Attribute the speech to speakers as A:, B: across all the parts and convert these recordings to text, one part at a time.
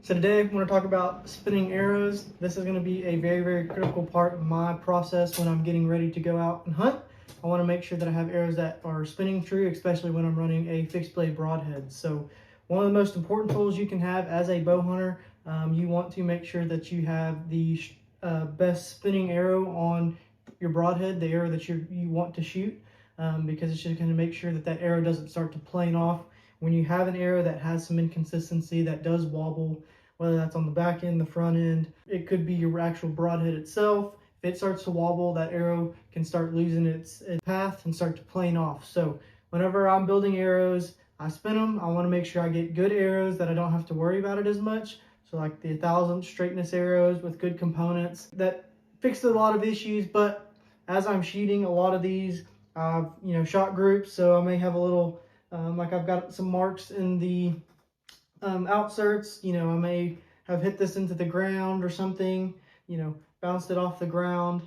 A: So today I'm going to talk about spinning arrows. This is going to be a very critical part of my process when I'm getting ready to go out and hunt. I want to make sure that I have arrows that are spinning true, especially when I'm running a fixed blade broadhead. So one of the most important tools you can have as a bow hunter, you want to make sure that you have the best spinning arrow on your broadhead, the arrow that you want to shoot, because it's just going to make sure that that arrow doesn't start to plane off. When you have an arrow that has some inconsistency, that does wobble, whether that's on the back end, the front end, it could be your actual broadhead itself. If it starts to wobble, that arrow can start losing its path and start to plane off. So whenever I'm building arrows, I spin them. I want to make sure I get good arrows that I don't have to worry about it as much. So like the 1000 straightness arrows with good components that fixed a lot of issues. But as I'm shooting a lot of these, I've shot groups, so I may have a little like I've got some marks in the outserts. I may have hit this into the ground or something, bounced it off the ground.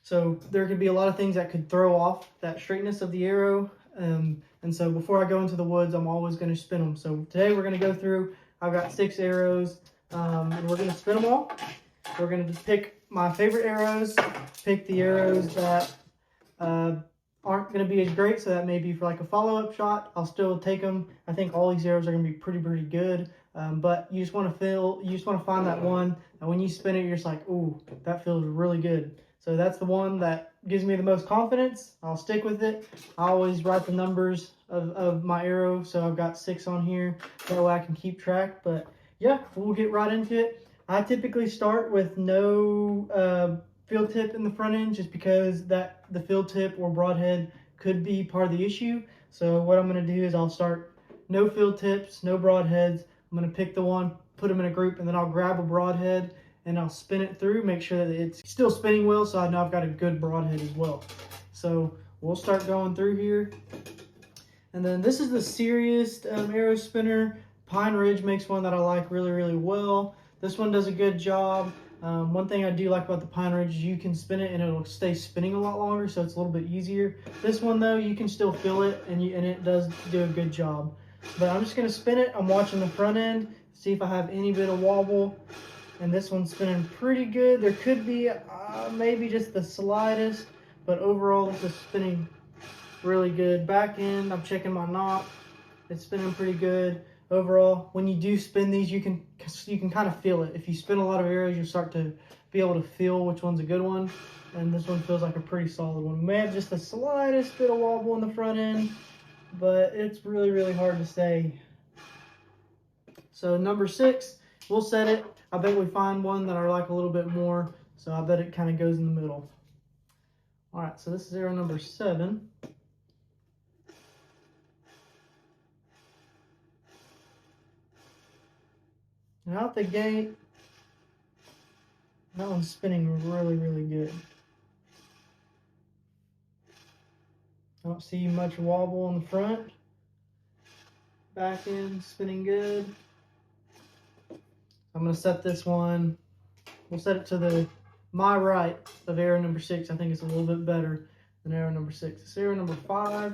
A: So there could be a lot of things that could throw off that straightness of the arrow. And so before I go into the woods, I'm always going to spin them. So today we're going to go through, I've got 6 arrows, and we're going to spin them all. We're going to pick my favorite arrows, pick the arrows that aren't going to be as great, so that may be for like a follow-up shot. I'll still take them. I think all these arrows are going to be pretty good, but you just want to find that one, and when you spin it, you're just like, ooh, that feels really good. So that's the one that gives me the most confidence. I'll stick with it. I always write the numbers of my arrow, so I've got 6 on here, that way I can keep track. But yeah, we'll get right into it. I typically start with no field tip in the front end, just because the field tip or broadhead could be part of the issue. So what I'm going to do is I'll start no field tips, no broadheads. I'm going to pick the one, put them in a group, and then I'll grab a broadhead and I'll spin it through, make sure that it's still spinning well, so I know I've got a good broadhead as well. So we'll start going through here. And then this is the Serious arrow spinner. Pine Ridge makes one that I like really well. This one does a good job. One thing I do like about the Pine Ridge is you can spin it and it'll stay spinning a lot longer, so it's a little bit easier. This one though, you can still feel it, and it does do a good job. But I'm just going to spin it. I'm watching the front end, see if I have any bit of wobble. And this one's spinning pretty good. There could be maybe just the slightest, but overall this is spinning really good. Back end, I'm checking my knock. It's spinning pretty good. Overall, when you do spin these, you can kind of feel it. If you spin a lot of arrows, you start to be able to feel which one's a good one. And this one feels like a pretty solid one. We may have just the slightest bit of wobble in the front end, but it's really hard to say. So number 6, we'll set it. I bet we find one that I like a little bit more, so I bet it kind of goes in the middle. All right, so this is arrow number 7. And out the gate, that one's spinning really good. I don't see much wobble in the front. Back end, spinning good. I'm going to set this one, we'll set it to my right of arrow number 6. I think it's a little bit better than arrow number 6. It's arrow number 5.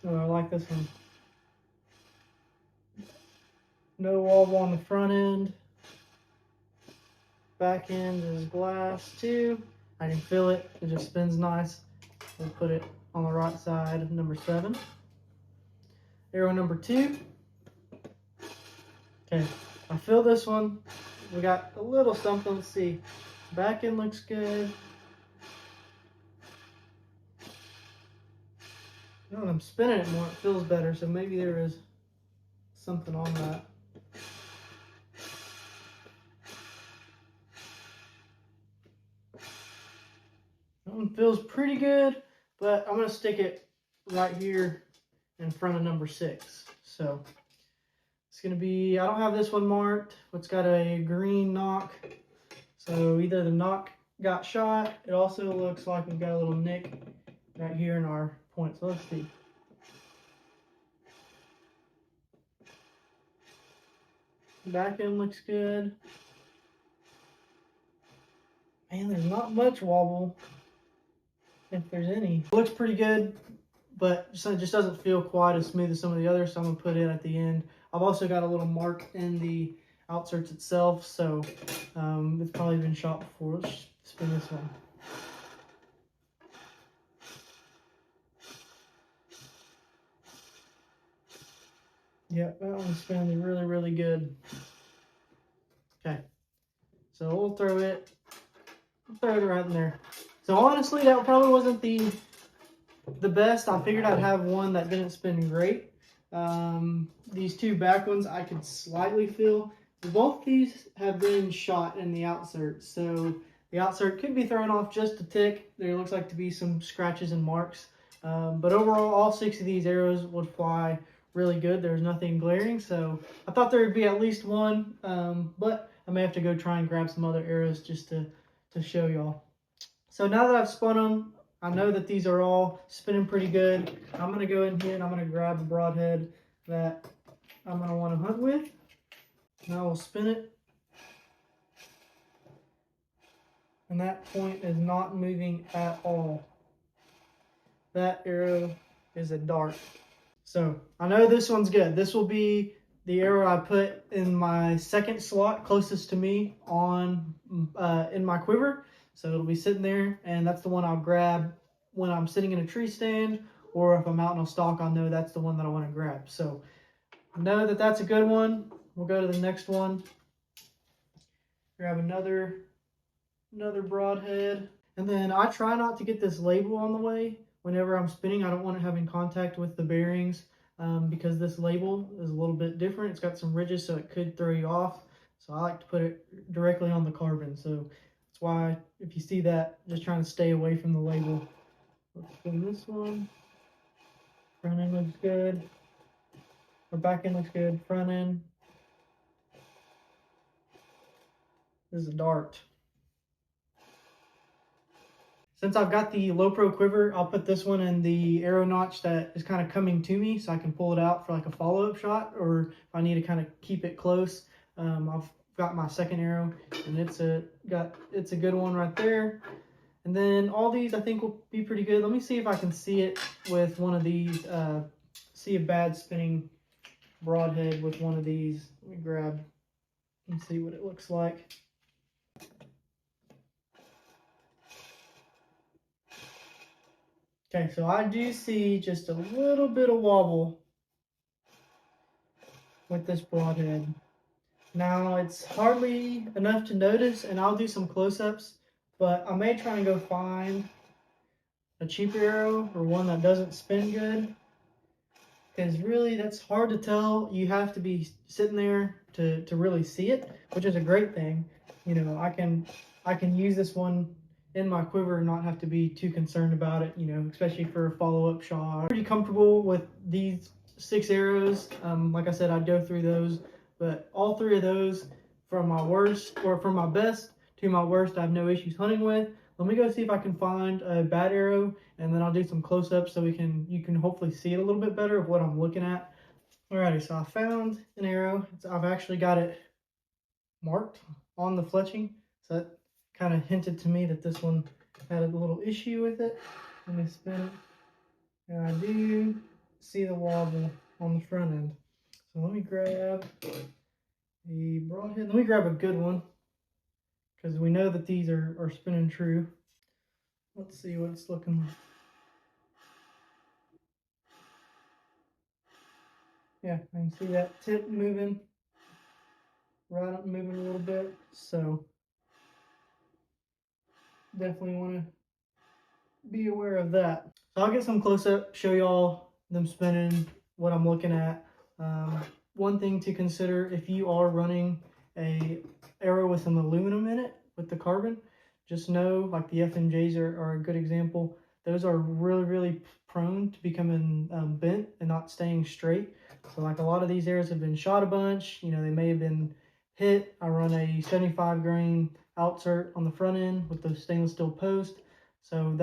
A: Oh, I like this one. No wobble on the front end. Back end is glass too. I can feel it. It just spins nice. We'll put it on the right side of number 7. Arrow number 2. Okay, I feel this one. We got a little something. Let's see. Back end looks good. When I'm spinning it more, it feels better. So maybe there is something on that. That one feels pretty good, but I'm going to stick it right here in front of number 6. So it's going to be, I don't have this one marked. It's got a green knock. So either the knock got shot. It also looks like we've got a little nick right here in our point. So let's see. Back end looks good. Man, there's not much wobble, if there's any. It looks pretty good, but it just doesn't feel quite as smooth as some of the others, so I'm going to put it at the end. I've also got a little mark in the outserts itself, so it's probably been shot before. Let's spin this one. Yep, that one's spinning really, really good. Okay, so we'll throw it right in there. So honestly, that probably wasn't the best. I figured I'd have one that didn't spin great. These two back ones I could slightly feel. Both these have been shot in the outsert, so the outsert could be thrown off just a tick. There looks like to be some scratches and marks, but overall all 6 of these arrows would fly really good. There's nothing glaring, so I thought there would be at least one, but I may have to go try and grab some other arrows just to show y'all. So now that I've spun them, I know that these are all spinning pretty good. I'm going to go in here and I'm going to grab a broadhead that I'm going to want to hunt with. And I will spin it. And that point is not moving at all. That arrow is a dart. So I know this one's good. This will be the arrow I put in my second slot closest to me on in my quiver. So it'll be sitting there, and that's the one I'll grab when I'm sitting in a tree stand, or if I'm out in a stalk, I'll know that's the one that I want to grab. So I know that that's a good one. We'll go to the next one. Grab another broadhead. And then I try not to get this label on the way whenever I'm spinning. I don't want it having contact with the bearings because this label is a little bit different. It's got some ridges, so it could throw you off. So I like to put it directly on the carbon. So that's why if you see that, just trying to stay away from the label. Let's spin this one. Front end looks good. Or back end looks good. Front end. This is a dart. Since I've got the low pro quiver, I'll put this one in the arrow notch that is kind of coming to me, so I can pull it out for like a follow-up shot, or if I need to kind of keep it close. I've got my second arrow, and it's a good one right there. And then all these I think will be pretty good. Let me see if I can see it with one of these. See a bad spinning broadhead with one of these. Let me grab and see what it looks like. Okay, so I do see just a little bit of wobble with this broadhead. Now, it's hardly enough to notice, and I'll do some close-ups, but I may try and go find a cheaper arrow or one that doesn't spin good, because really that's hard to tell. You have to be sitting there to really see it, which is a great thing. You know, I can use this one in my quiver and not have to be too concerned about it, you know, especially for a follow-up shot. I'm pretty comfortable with these 6 arrows. Like I said, I'd go through those, but all 3 of those, from my worst, or from my best to my worst, I have no issues hunting with. Let me go see if I can find a bad arrow, and then I'll do some close-ups so you can hopefully see it a little bit better of what I'm looking at. Alrighty, so I found an arrow. I've actually got it marked on the fletching, so that kind of hinted to me that this one had a little issue with it. Let me spin it. And I do see the wobble on the front end. So let me grab the broadhead. Let me grab a good one, because we know that these are spinning true. Let's see what it's looking like. Yeah, I can see that tip moving. Right up moving a little bit. So definitely want to be aware of that. So I'll get some close up, show y'all them spinning, what I'm looking at. One thing to consider if you are running a arrow with some aluminum in it with the carbon, just know, like the FMJs are a good example. Those are really prone to becoming bent and not staying straight. So like a lot of these arrows have been shot a bunch, you know, they may have been hit. I run a 75 grain outsert on the front end with those stainless steel posts, so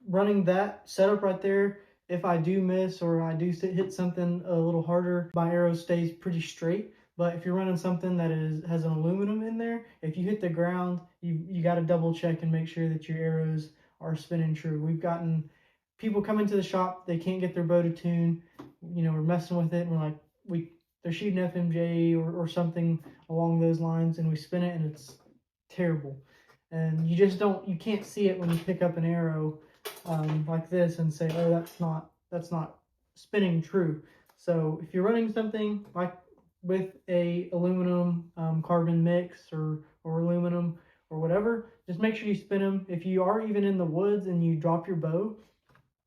A: running that setup right there, if I do miss or I do hit something a little harder, my arrow stays pretty straight. But if you're running something that has an aluminum in there, if you hit the ground, you got to double check and make sure that your arrows are spinning true. We've gotten people come into the shop, they can't get their bow to tune, you know, we're messing with it, and we're like, they're shooting FMJ or something along those lines, and we spin it and it's terrible. And you can't see it when you pick up an arrow like this and say, oh, that's not spinning true. So if you're running something like with a aluminum carbon mix or aluminum or whatever, just make sure you spin them. If you are even in the woods and you drop your bow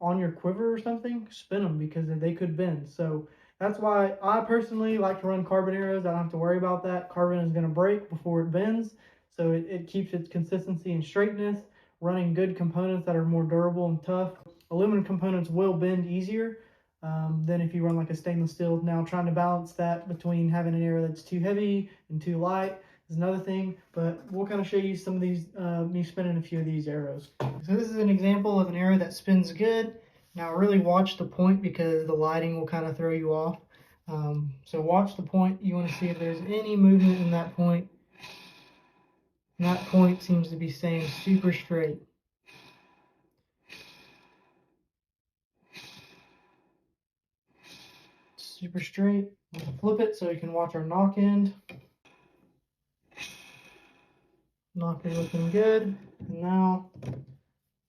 A: on your quiver or something, spin them, because they could bend. So that's why I personally like to run carbon arrows. I don't have to worry about that. Carbon is going to break before it bends, so it keeps its consistency and straightness. Running good components that are more durable and tough. Aluminum components will bend easier than if you run like a stainless steel. Now, trying to balance that between having an arrow that's too heavy and too light is another thing, but we'll kind of show you some of these, me spinning a few of these arrows. So this is an example of an arrow that spins good. Now really watch the point, because the lighting will kind of throw you off. So watch the point. You want to see if there's any movement in that point. And that point seems to be staying super straight. Super straight. We'll flip it so you can watch our knock end. Knock is looking good. And now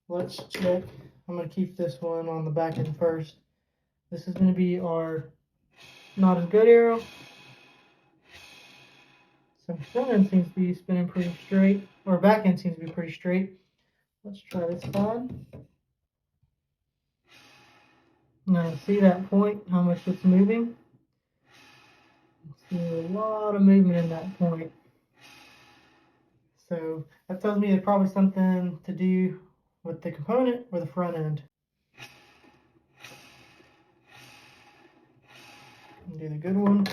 A: let's check. I'm going to keep this one on the back end first. This is going to be our not as good arrow. So front end seems to be spinning pretty straight, or back end seems to be pretty straight. Let's try this side. Now see that point, how much it's moving? See a lot of movement in that point. So that tells me there's probably something to do with the component or the front end. Do the good one.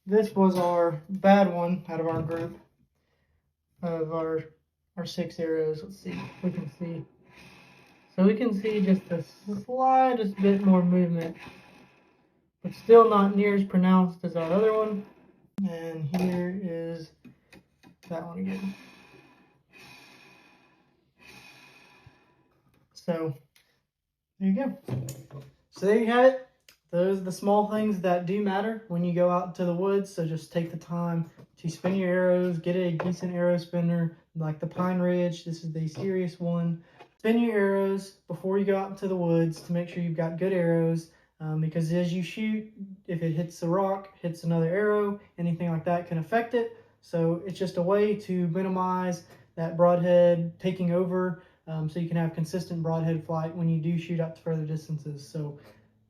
A: This was our bad one out of our group of our 6 arrows. Let's see if we can see. So we can see just the slightest bit more movement, but still not near as pronounced as our other one. And here is that one again. So there you go. So there you have it. Those are the small things that do matter when you go out into the woods. So just take the time to spin your arrows, get a decent arrow spinner like the Pine Ridge. This is the serious one. Spin your arrows before you go out into the woods to make sure you've got good arrows, because as you shoot, if it hits the rock, hits another arrow, anything like that can affect it. So it's just a way to minimize that broadhead taking over, so you can have consistent broadhead flight when you do shoot out to further distances. So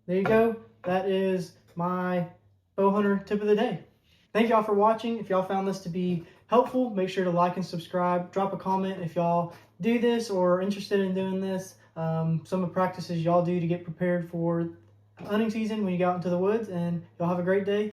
A: there you go. That is my bow hunter tip of the day. Thank y'all for watching. If y'all found this to be helpful, make sure to like and subscribe. Drop a comment if y'all do this or are interested in doing this. Some of the practices y'all do to get prepared for hunting season when you go out into the woods. And y'all have a great day.